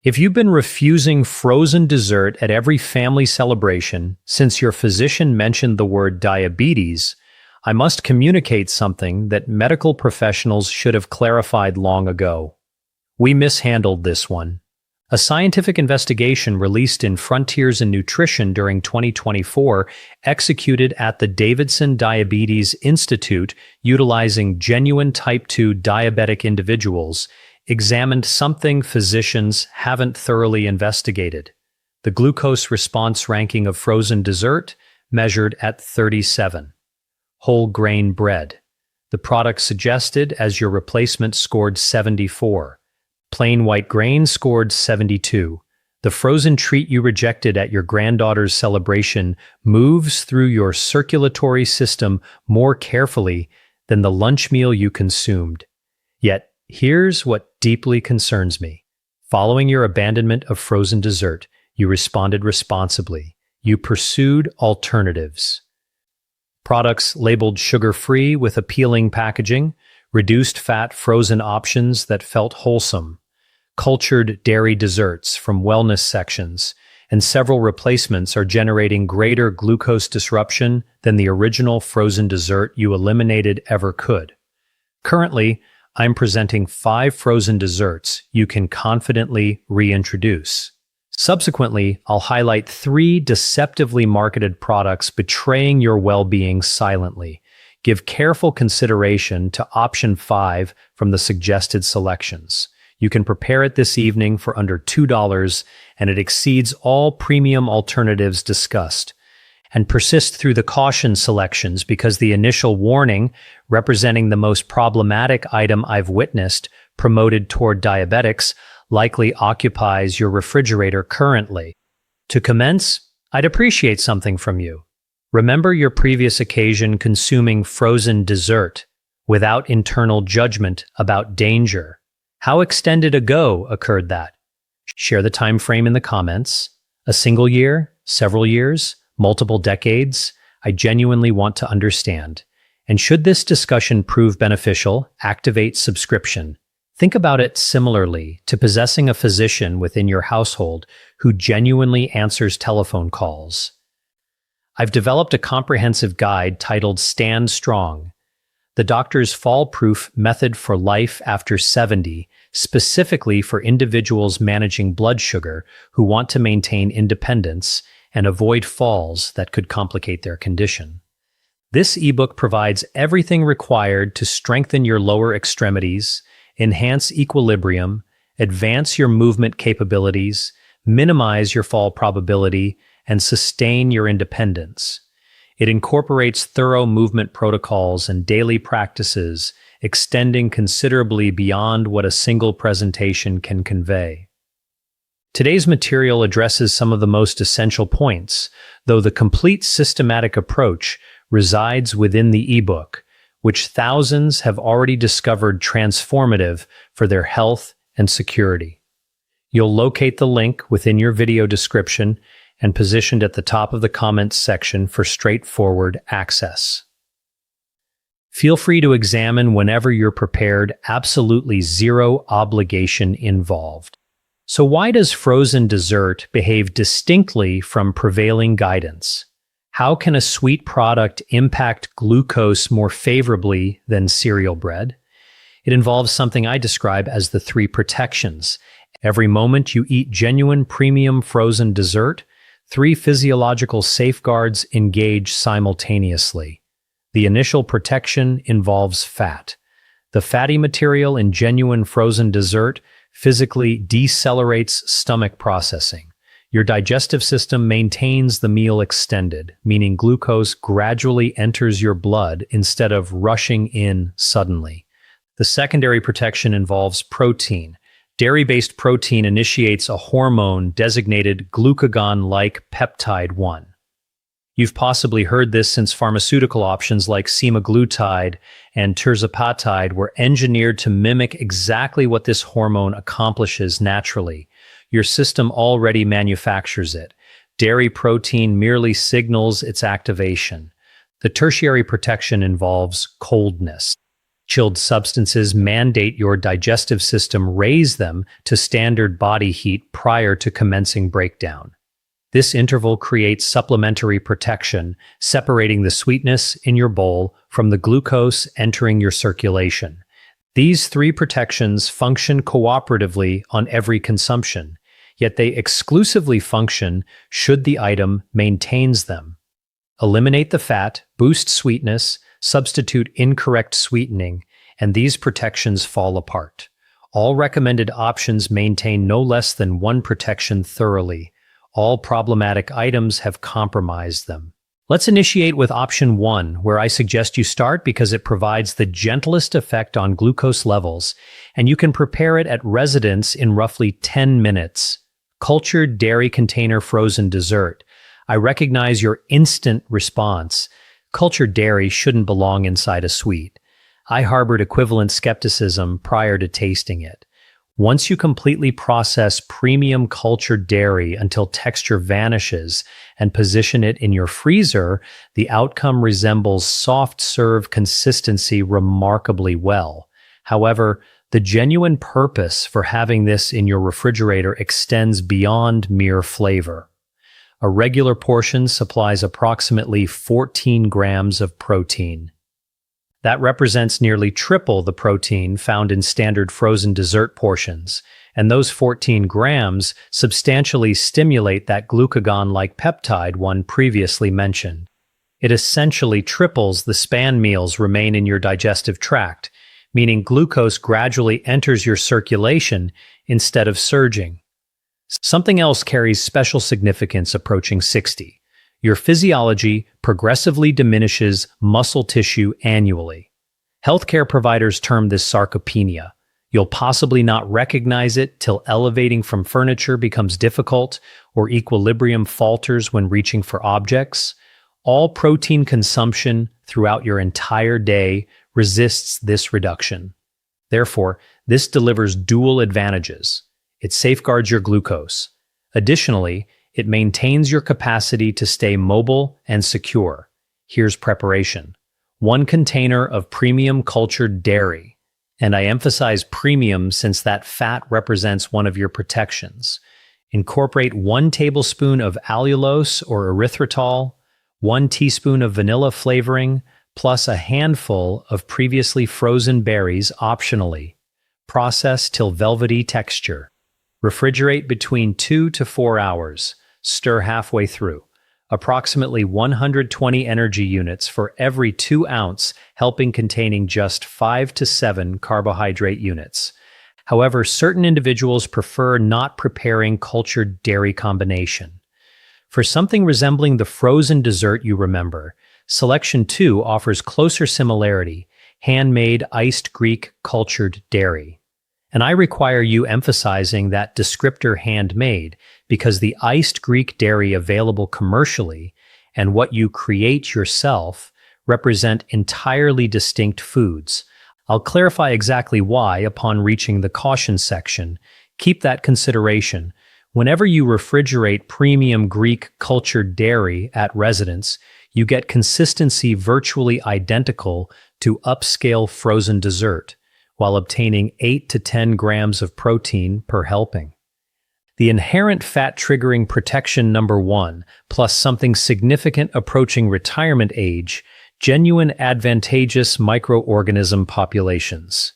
If you've been refusing frozen dessert at every family celebration since your physician mentioned the word diabetes, I must communicate something that medical professionals should have clarified long ago. We mishandled this one. A scientific investigation released in Frontiers in Nutrition during 2024, executed at the Davidson Diabetes Institute utilizing genuine type 2 diabetic individuals, examined something physicians haven't thoroughly investigated: the glucose response ranking of frozen dessert, measured at 37. Whole grain bread. The product suggested as your replacement scored 74. Plain white grain scored 72. The frozen treat you rejected at your granddaughter's celebration moves through your circulatory system more carefully than the lunch meal you consumed. Yet, here's what deeply concerns me. Following your abandonment of frozen dessert, you responded responsibly. You pursued alternatives. Products labeled sugar-free with appealing packaging, reduced fat frozen options that felt wholesome, cultured dairy desserts from wellness sections, and several replacements are generating greater glucose disruption than the original frozen dessert you eliminated ever could. Currently, I'm presenting 5 frozen desserts you can confidently reintroduce. Subsequently, I'll highlight 3 deceptively marketed products betraying your well-being silently. Give careful consideration to option 5 from the suggested selections. You can prepare it this evening for under $2, and it exceeds all premium alternatives discussed. And persist through the caution selections because the initial warning, representing the most problematic item I've witnessed promoted toward diabetics, likely occupies your refrigerator currently. To commence, I'd appreciate something from you. Remember your previous occasion consuming frozen dessert without internal judgment about danger. How extended ago occurred that? Share the time frame in the comments. A single year? Several years? Multiple decades? I genuinely want to understand. And should this discussion prove beneficial, activate subscription. Think about it similarly to possessing a physician within your household who genuinely answers telephone calls. I've developed a comprehensive guide titled Stand Strong, the doctor's fall-proof method for life after 70, specifically for individuals managing blood sugar who want to maintain independence and avoid falls that could complicate their condition. This ebook provides everything required to strengthen your lower extremities, enhance equilibrium, advance your movement capabilities, minimize your fall probability, and sustain your independence. It incorporates thorough movement protocols and daily practices, extending considerably beyond what a single presentation can convey. Today's material addresses some of the most essential points, though the complete systematic approach resides within the ebook, which thousands have already discovered transformative for their health and security. You'll locate the link within your video description and positioned at the top of the comments section for straightforward access. Feel free to examine whenever you're prepared, absolutely zero obligation involved. So why does frozen dessert behave distinctly from prevailing guidance? How can a sweet product impact glucose more favorably than cereal bread? It involves something I describe as the 3 protections. Every moment you eat genuine premium frozen dessert, 3 physiological safeguards engage simultaneously. The initial protection involves fat. The fatty material in genuine frozen dessert physically decelerates stomach processing. Your digestive system maintains the meal extended, meaning glucose gradually enters your blood instead of rushing in suddenly. The secondary protection involves protein. Dairy-based protein initiates a hormone designated glucagon-like peptide 1. You've possibly heard this since pharmaceutical options like semaglutide and tirzepatide were engineered to mimic exactly what this hormone accomplishes naturally. Your system already manufactures it. Dairy protein merely signals its activation. The tertiary protection involves coldness. Chilled substances mandate your digestive system raise them to standard body heat prior to commencing breakdown. This interval creates supplementary protection, separating the sweetness in your bowl from the glucose entering your circulation. These three protections function cooperatively on every consumption, yet they exclusively function should the item maintains them. Eliminate the fat, boost sweetness, substitute incorrect sweetening, and these protections fall apart. All recommended options maintain no less than one protection thoroughly. All problematic items have compromised them. Let's initiate with option 1, where I suggest you start because it provides the gentlest effect on glucose levels, and you can prepare it at residence in roughly 10 minutes. Cultured dairy container frozen dessert. I recognize your instant response. Cultured dairy shouldn't belong inside a sweet. I harbored equivalent skepticism prior to tasting it. Once you completely process premium cultured dairy until texture vanishes and position it in your freezer, the outcome resembles soft serve consistency remarkably well. However, the genuine purpose for having this in your refrigerator extends beyond mere flavor. A regular portion supplies approximately 14 grams of protein. That represents nearly triple the protein found in standard frozen dessert portions, and those 14 grams substantially stimulate that glucagon-like peptide one previously mentioned. It essentially triples the span meals remain in your digestive tract, meaning glucose gradually enters your circulation instead of surging. Something else carries special significance approaching 60. Your physiology progressively diminishes muscle tissue annually. Healthcare providers term this sarcopenia. You'll possibly not recognize it till elevating from furniture becomes difficult or equilibrium falters when reaching for objects. All protein consumption throughout your entire day resists this reduction. Therefore, this delivers dual advantages. It safeguards your glucose. Additionally, it maintains your capacity to stay mobile and secure. Here's preparation. 1 container of premium cultured dairy. And I emphasize premium since that fat represents one of your protections. Incorporate 1 tablespoon of allulose or erythritol, 1 teaspoon of vanilla flavoring, plus a handful of previously frozen berries optionally. Process till velvety texture. Refrigerate between 2 to 4 hours. Stir halfway through. Approximately 120 energy units for every 2 ounce helping containing just 5 to 7 carbohydrate units. However, certain individuals prefer not preparing cultured dairy combination. For something resembling the frozen dessert you remember, Selection 2 offers closer similarity, handmade iced Greek cultured dairy. And I require you emphasizing that descriptor handmade because the iced Greek dairy available commercially and what you create yourself represent entirely distinct foods. I'll clarify exactly why upon reaching the caution section. Keep that consideration. Whenever you refrigerate premium Greek cultured dairy at residence, you get consistency virtually identical to upscale frozen dessert, while obtaining 8 to 10 grams of protein per helping. The inherent fat-triggering protection number 1, plus something significant approaching retirement age, genuine advantageous microorganism populations.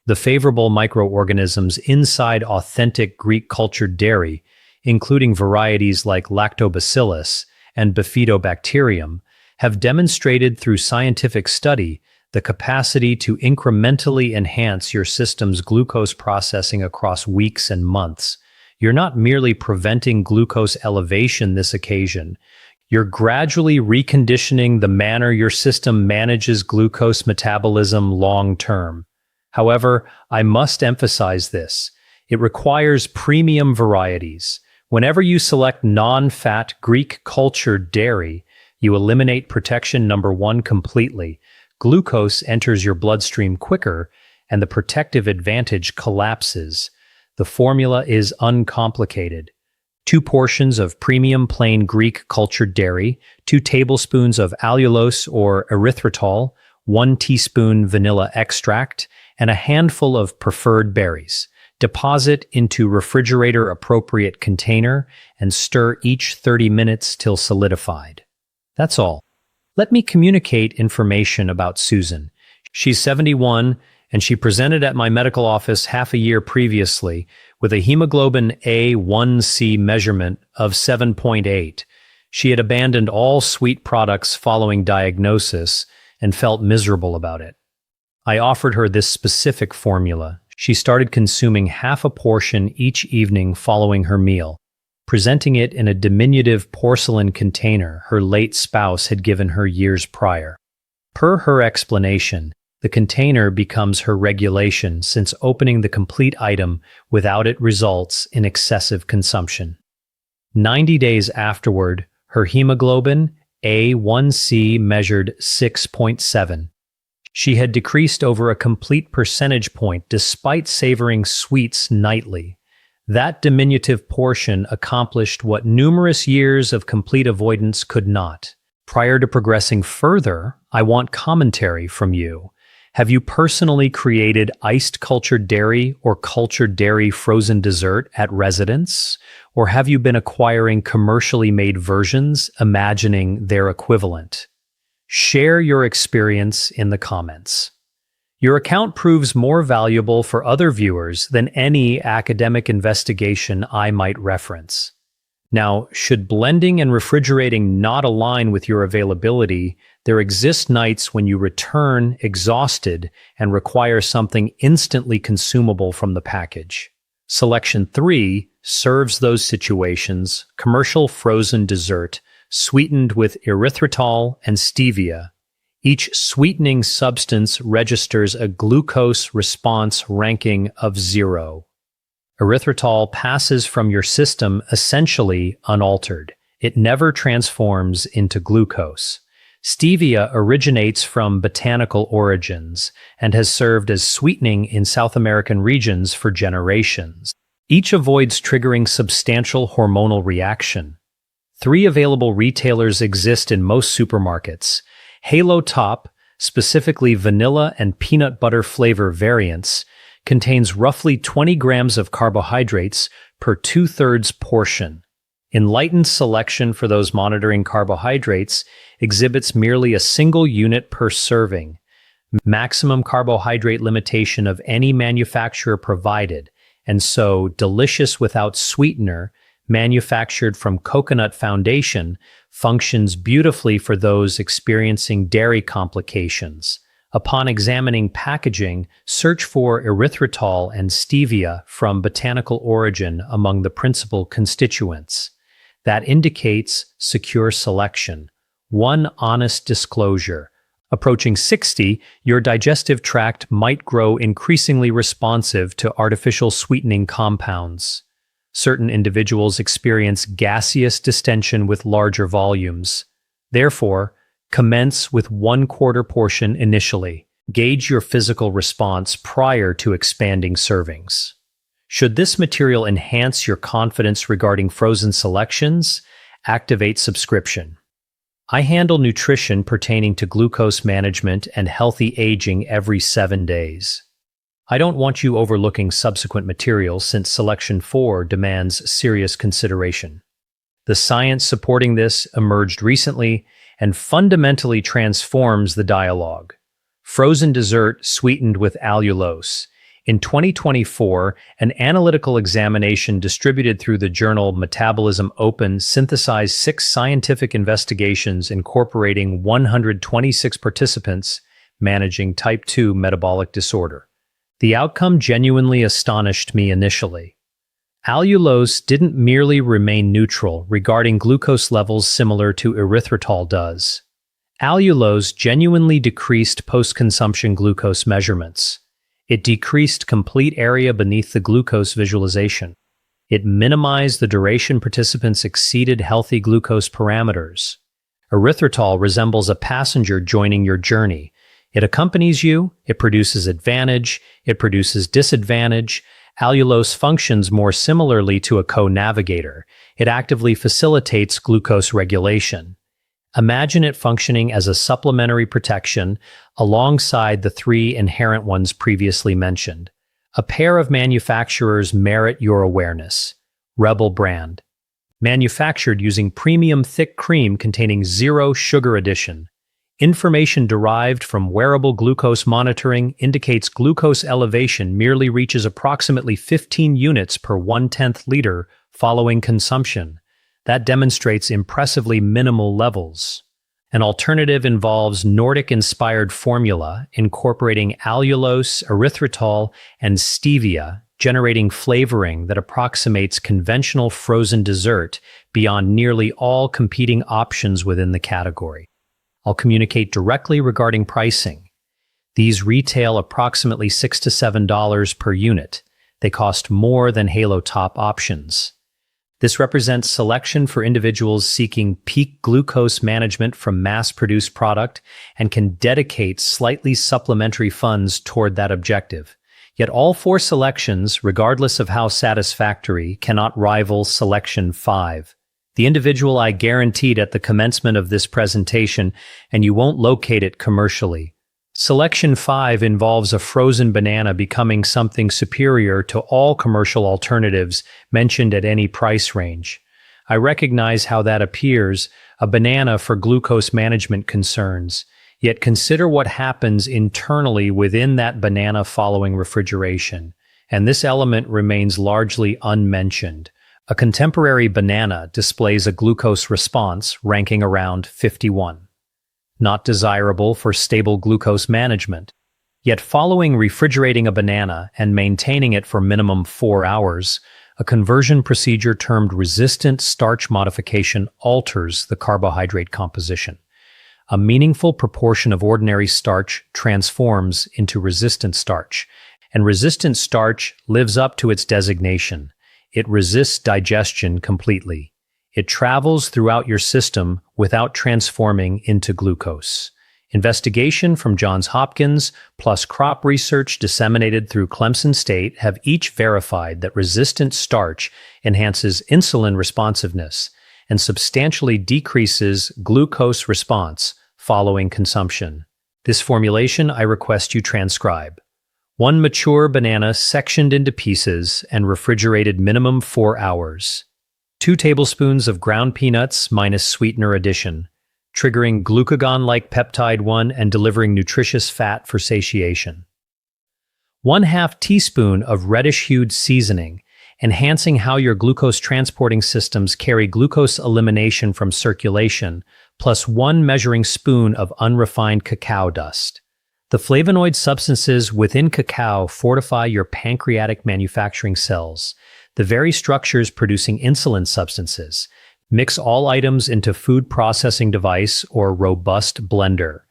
The favorable microorganisms inside authentic Greek cultured dairy, including varieties like Lactobacillus and Bifidobacterium, have demonstrated through scientific study the capacity to incrementally enhance your system's glucose processing across weeks and months. You're not merely preventing glucose elevation this occasion, you're gradually reconditioning the manner your system manages glucose metabolism long term. However, I must emphasize this. It requires premium varieties. Whenever you select non-fat Greek cultured dairy, you eliminate protection number 1 completely. Glucose enters your bloodstream quicker, and the protective advantage collapses. The formula is uncomplicated. 2 portions of premium plain Greek cultured dairy, 2 tablespoons of allulose or erythritol, 1 teaspoon vanilla extract, and a handful of preferred berries. Deposit into refrigerator-appropriate container and stir each 30 minutes till solidified. That's all. Let me communicate information about Susan. She's 71, and she presented at my medical office half a year previously with a hemoglobin A1C measurement of 7.8. She had abandoned all sweet products following diagnosis and felt miserable about it. I offered her this specific formula. She started consuming half a portion each evening following her meal, presenting it in a diminutive porcelain container her late spouse had given her years prior. Per her explanation, the container becomes her regulation since opening the complete item without it results in excessive consumption. 90 days afterward, her hemoglobin A1C measured 6.7. She had decreased over a complete percentage point despite savoring sweets nightly. That diminutive portion accomplished what numerous years of complete avoidance could not. Prior to progressing further, I want commentary from you. Have you personally created iced cultured dairy or cultured dairy frozen dessert at residence? Or have you been acquiring commercially made versions, imagining their equivalent? Share your experience in the comments. Your account proves more valuable for other viewers than any academic investigation I might reference. Now, should blending and refrigerating not align with your availability, there exist nights when you return exhausted and require something instantly consumable from the package. Selection 3 serves those situations: commercial frozen dessert, sweetened with erythritol and stevia. Each sweetening substance registers a glucose response ranking of 0. Erythritol passes from your system essentially unaltered. It never transforms into glucose. Stevia originates from botanical origins and has served as sweetening in South American regions for generations. Each avoids triggering substantial hormonal reaction. 3 available retailers exist in most supermarkets. Halo Top, specifically vanilla and peanut butter flavor variants, contains roughly 20 grams of carbohydrates per 2/3 portion. Enlightened Selection, for those monitoring carbohydrates, exhibits merely a single unit per serving. Maximum carbohydrate limitation of any manufacturer provided, and so Delicious Without Sweetener, manufactured from Coconut Foundation, functions beautifully for those experiencing dairy complications. Upon examining packaging, search for erythritol and stevia from botanical origin among the principal constituents. That indicates secure selection. 1 honest disclosure. Approaching 60, your digestive tract might grow increasingly responsive to artificial sweetening compounds. Certain individuals experience gaseous distension with larger volumes. Therefore, commence with 1/4 portion initially. Gauge your physical response prior to expanding servings. Should this material enhance your confidence regarding frozen selections, activate subscription. I handle nutrition pertaining to glucose management and healthy aging every 7 days. I don't want you overlooking subsequent materials since Selection 4 demands serious consideration. The science supporting this emerged recently and fundamentally transforms the dialogue. Frozen dessert sweetened with allulose. In 2024, an analytical examination distributed through the journal Metabolism Open synthesized 6 scientific investigations incorporating 126 participants managing type 2 metabolic disorder. The outcome genuinely astonished me initially. Allulose didn't merely remain neutral regarding glucose levels similar to erythritol does. Allulose genuinely decreased post-consumption glucose measurements. It decreased complete area beneath the glucose visualization. It minimized the duration participants exceeded healthy glucose parameters. Erythritol resembles a passenger joining your journey. It accompanies you, it produces advantage, it produces disadvantage. Allulose functions more similarly to a co-navigator. It actively facilitates glucose regulation. Imagine it functioning as a supplementary protection alongside the three inherent ones previously mentioned. A pair of manufacturers merit your awareness. Rebel brand. Manufactured using premium thick cream containing zero sugar addition. Information derived from wearable glucose monitoring indicates glucose elevation merely reaches approximately 15 units per 1/10 liter following consumption. That demonstrates impressively minimal levels. An alternative involves Nordic-inspired formula incorporating allulose, erythritol, and stevia, generating flavoring that approximates conventional frozen dessert beyond nearly all competing options within the category. I'll communicate directly regarding pricing. These retail approximately $6 to $7 per unit. They cost more than Halo Top options. This represents selection for individuals seeking peak glucose management from mass-produced product and can dedicate slightly supplementary funds toward that objective. Yet all four selections, regardless of how satisfactory, cannot rival Selection 5. The individual I guaranteed at the commencement of this presentation, and you won't locate it commercially. Selection 5 involves a frozen banana becoming something superior to all commercial alternatives mentioned at any price range. I recognize how that appears, a banana for glucose management concerns. Yet consider what happens internally within that banana following refrigeration, and this element remains largely unmentioned. A contemporary banana displays a glucose response ranking around 51. Not desirable for stable glucose management. Yet following refrigerating a banana and maintaining it for minimum 4 hours, a conversion procedure termed resistant starch modification alters the carbohydrate composition. A meaningful proportion of ordinary starch transforms into resistant starch, and resistant starch lives up to its designation. It resists digestion completely. It travels throughout your system without transforming into glucose. Investigation from Johns Hopkins plus crop research disseminated through Clemson State have each verified that resistant starch enhances insulin responsiveness and substantially decreases glucose response following consumption. This formulation I request you transcribe. 1 mature banana sectioned into pieces and refrigerated minimum 4 hours. 2 tablespoons of ground peanuts minus sweetener addition, triggering glucagon-like peptide 1 and delivering nutritious fat for satiation. 1/2 teaspoon of reddish-hued seasoning, enhancing how your glucose transporting systems carry glucose elimination from circulation, plus 1 measuring spoon of unrefined cacao dust. The flavonoid substances within cacao fortify your pancreatic manufacturing cells, the very structures producing insulin substances. Mix all items into food processing device or robust blender.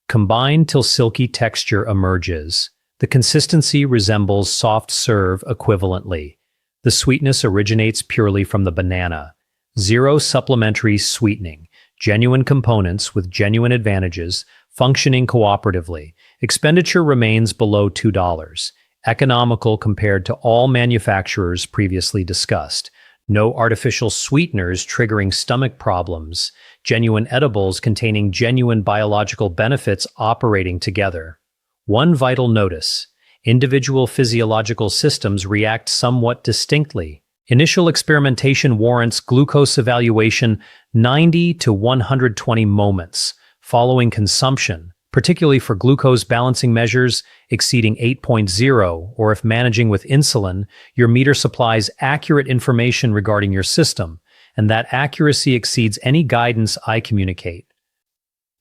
Combine till silky texture emerges. The consistency resembles soft serve equivalently. The sweetness originates purely from the banana. Zero supplementary sweetening. Genuine components with genuine advantages, functioning cooperatively. Expenditure remains below $2. Economical compared to all manufacturers previously discussed. No artificial sweeteners triggering stomach problems. Genuine edibles containing genuine biological benefits operating together. One vital notice. Individual physiological systems react somewhat distinctly. Initial experimentation warrants glucose evaluation 90 to 120 moments following consumption, particularly for glucose balancing measures exceeding 8.0, or if managing with insulin, your meter supplies accurate information regarding your system, and that accuracy exceeds any guidance I communicate.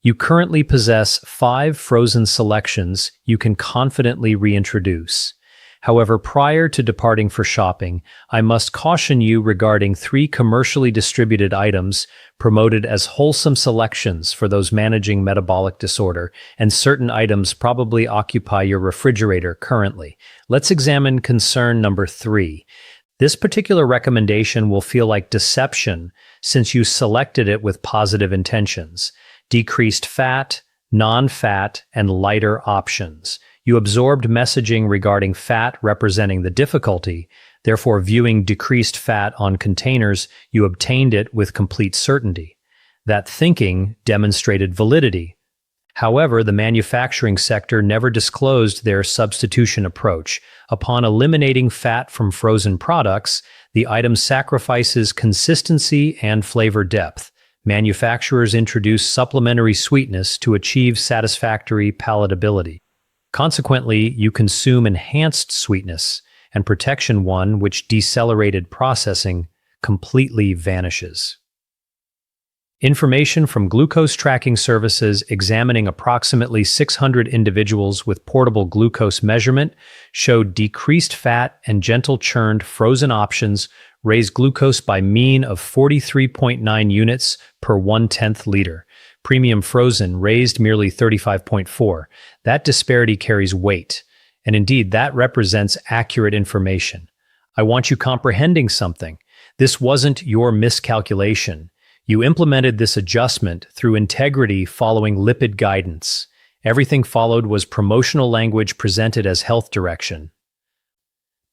You currently possess 5 frozen selections you can confidently reintroduce. However, prior to departing for shopping, I must caution you regarding 3 commercially distributed items promoted as wholesome selections for those managing metabolic disorder, and certain items probably occupy your refrigerator currently. Let's examine concern number 3. This particular recommendation will feel like deception since you selected it with positive intentions. Decreased fat, non-fat, and lighter options. You absorbed messaging regarding fat representing the difficulty, therefore viewing decreased fat on containers, you obtained it with complete certainty. That thinking demonstrated validity. However, the manufacturing sector never disclosed their substitution approach. Upon eliminating fat from frozen products, the item sacrifices consistency and flavor depth. Manufacturers introduce supplementary sweetness to achieve satisfactory palatability. Consequently, you consume enhanced sweetness, and protection one, which decelerated processing, completely vanishes. Information from glucose tracking services examining approximately 600 individuals with portable glucose measurement showed decreased fat and gentle churned frozen options raised glucose by mean of 43.9 units per 1/10 liter. Premium frozen raised merely 35.4. That disparity carries weight, and indeed that represents accurate information. I want you comprehending something. This wasn't your miscalculation. You implemented this adjustment through integrity following lipid guidance. Everything followed was promotional language presented as health direction.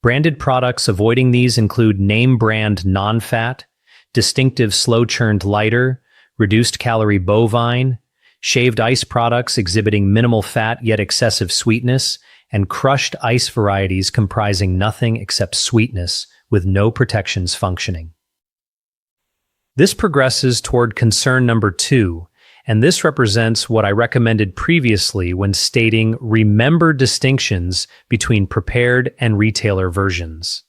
Branded products avoiding these include name brand non-fat, distinctive slow-churned lighter, reduced-calorie bovine, shaved ice products exhibiting minimal fat yet excessive sweetness, and crushed ice varieties comprising nothing except sweetness with no protections functioning. This progresses toward concern number 2, and this represents what I recommended previously when stating remember distinctions between prepared and retailer versions.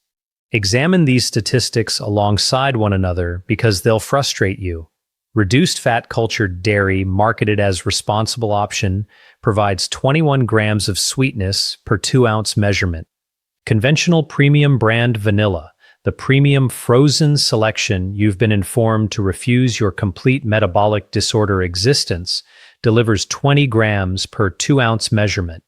Examine these statistics alongside one another because they'll frustrate you. Reduced fat cultured dairy, marketed as responsible option, provides 21 grams of sweetness per 2-ounce measurement. Conventional premium brand vanilla, the premium frozen selection you've been informed to refuse your complete metabolic disorder existence, delivers 20 grams per 2-ounce measurement.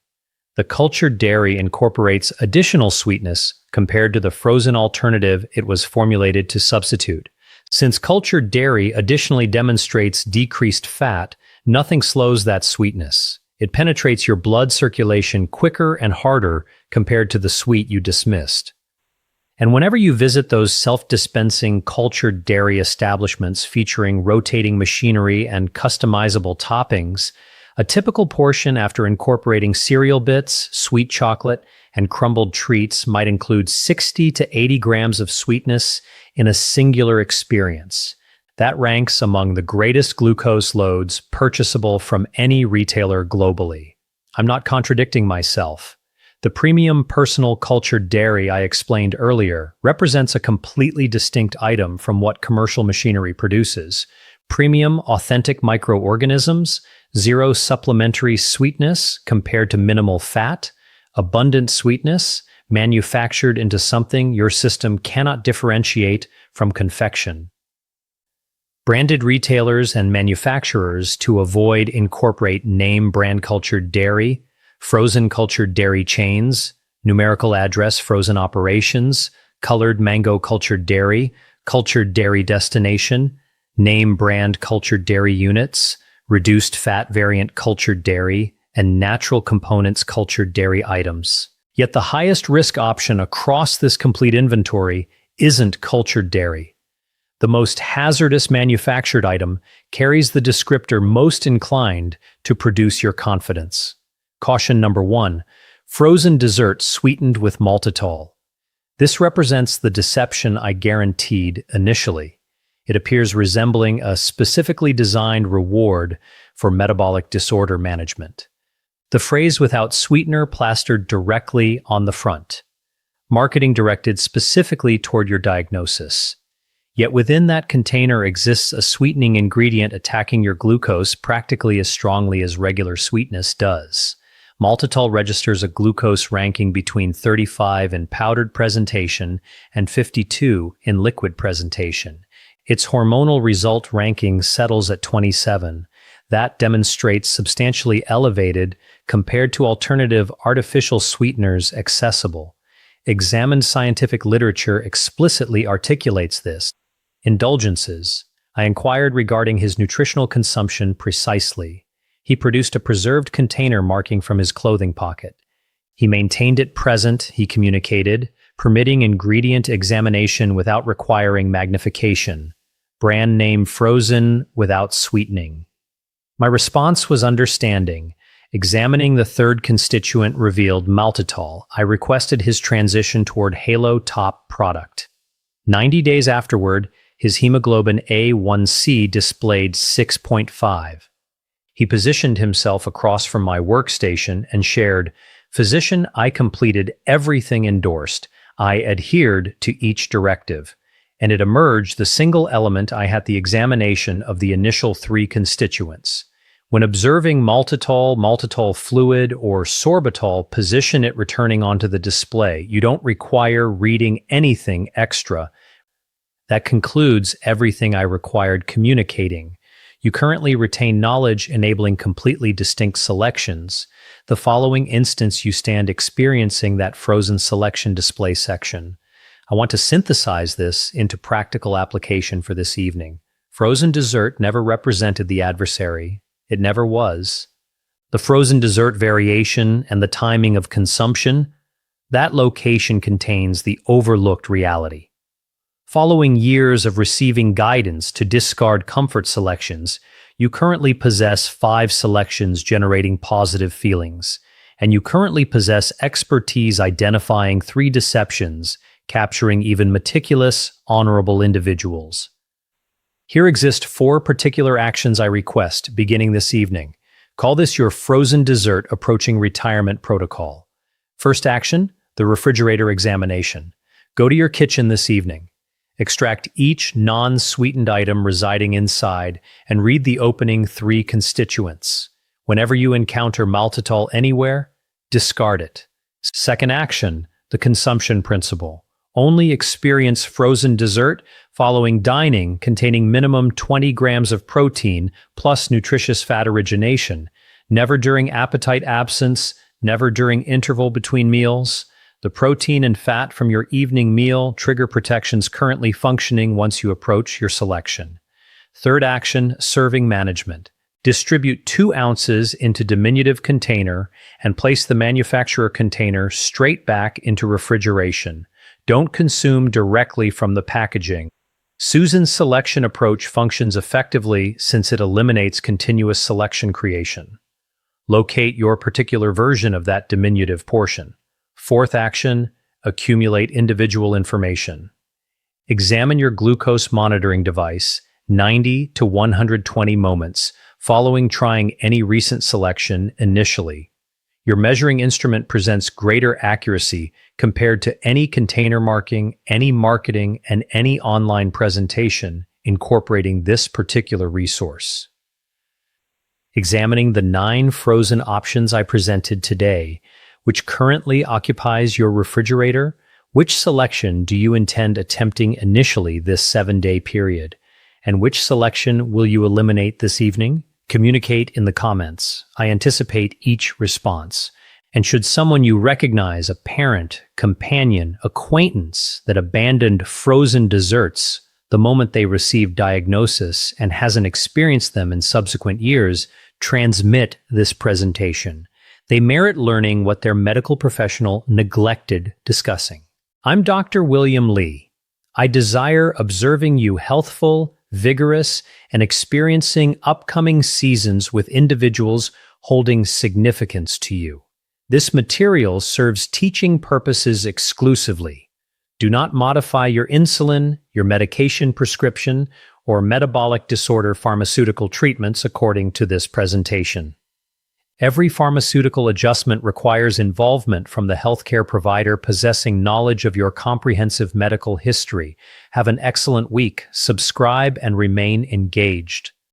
The cultured dairy incorporates additional sweetness compared to the frozen alternative it was formulated to substitute. Since cultured dairy additionally demonstrates decreased fat, nothing slows that sweetness. It penetrates your blood circulation quicker and harder compared to the sweet you dismissed. And whenever you visit those self-dispensing cultured dairy establishments featuring rotating machinery and customizable toppings, a typical portion after incorporating cereal bits, sweet chocolate, and crumbled treats might include 60 to 80 grams of sweetness in a singular experience. That ranks among the greatest glucose loads purchasable from any retailer globally. I'm not contradicting myself. The premium personal cultured dairy I explained earlier represents a completely distinct item from what commercial machinery produces. Premium, authentic microorganisms, zero supplementary sweetness compared to minimal fat, abundant sweetness, manufactured into something your system cannot differentiate from confection. Branded retailers and manufacturers to avoid incorporate name brand cultured dairy, frozen cultured dairy chains, numerical address frozen operations, colored mango cultured dairy destination, name brand cultured dairy units, reduced fat variant cultured dairy, and natural components cultured dairy items. Yet the highest risk option across this complete inventory isn't cultured dairy. The most hazardous manufactured item carries the descriptor most inclined to produce your confidence. Caution number 1, frozen dessert sweetened with maltitol. This represents the deception I guaranteed initially. It appears resembling a specifically designed reward for metabolic disorder management. The phrase without sweetener plastered directly on the front. Marketing directed specifically toward your diagnosis. Yet within that container exists a sweetening ingredient attacking your glucose practically as strongly as regular sweetness does. Maltitol registers a glucose ranking between 35 in powdered presentation and 52 in liquid presentation. Its hormonal result ranking settles at 27. That demonstrates substantially elevated compared to alternative artificial sweeteners accessible. Examined scientific literature explicitly articulates this. Indulgences. I inquired regarding his nutritional consumption precisely. He produced a preserved container marking from his clothing pocket. He maintained it present, he communicated, permitting ingredient examination without requiring magnification. brand name frozen without sweetening. My response was understanding. Examining the third constituent revealed maltitol. I requested his transition toward Halo Top product. 90 days afterward, his hemoglobin A1C displayed 6.5. He positioned himself across from my workstation and shared, "Physician, I completed everything endorsed. I adhered to each directive." And it emerged the single element I had the examination of the initial three constituents. When observing maltitol, maltitol fluid, or sorbitol, position it returning onto the display. You don't require reading anything extra. That concludes everything I required communicating. You currently retain knowledge enabling completely distinct selections. The following instance you stand experiencing that frozen selection display section. I want to synthesize this into practical application for this evening. Frozen dessert never represented the adversary. It never was. The frozen dessert variation and the timing of consumption, that location contains the overlooked reality. Following years of receiving guidance to discard comfort selections, you currently possess 5 selections generating positive feelings, and you currently possess expertise identifying 3 deceptions, capturing even meticulous, honorable individuals. Here exist 4 particular actions I request beginning this evening. Call this your frozen dessert approaching retirement protocol. First action, the refrigerator examination. Go to your kitchen this evening. Extract each non-sweetened item residing inside and read the opening 3 constituents. Whenever you encounter maltitol anywhere, discard it. Second action, the consumption principle. Only experience frozen dessert following dining containing minimum 20 grams of protein plus nutritious fat origination. Never during appetite absence, never during interval between meals. The protein and fat from your evening meal trigger protections currently functioning once you approach your selection. Third action, serving management. Distribute 2 ounces into diminutive container and place the manufacturer container straight back into refrigeration. Don't consume directly from the packaging. Susan's selection approach functions effectively since it eliminates continuous selection creation. Locate your particular version of that diminutive portion. Fourth action, accumulate individual information. Examine your glucose monitoring device 90 to 120 moments following trying any recent selection initially. Your measuring instrument presents greater accuracy compared to any container marking, any marketing, and any online presentation incorporating this particular resource. Examining the 9 frozen options I presented today, which currently occupies your refrigerator, which selection do you intend attempting initially this 7-day period? And which selection will you eliminate this evening? Communicate in the comments. I anticipate each response. And should someone you recognize, a parent, companion, acquaintance that abandoned frozen desserts the moment they received diagnosis and hasn't experienced them in subsequent years, transmit this presentation. They merit learning what their medical professional neglected discussing. I'm Dr. William Lee. I desire observing you healthful, vigorous, and experiencing upcoming seasons with individuals holding significance to you. This material serves teaching purposes exclusively. Do not modify your insulin, your medication prescription, or metabolic disorder pharmaceutical treatments according to this presentation. Every pharmaceutical adjustment requires involvement from the healthcare provider possessing knowledge of your comprehensive medical history. Have an excellent week. Subscribe and remain engaged.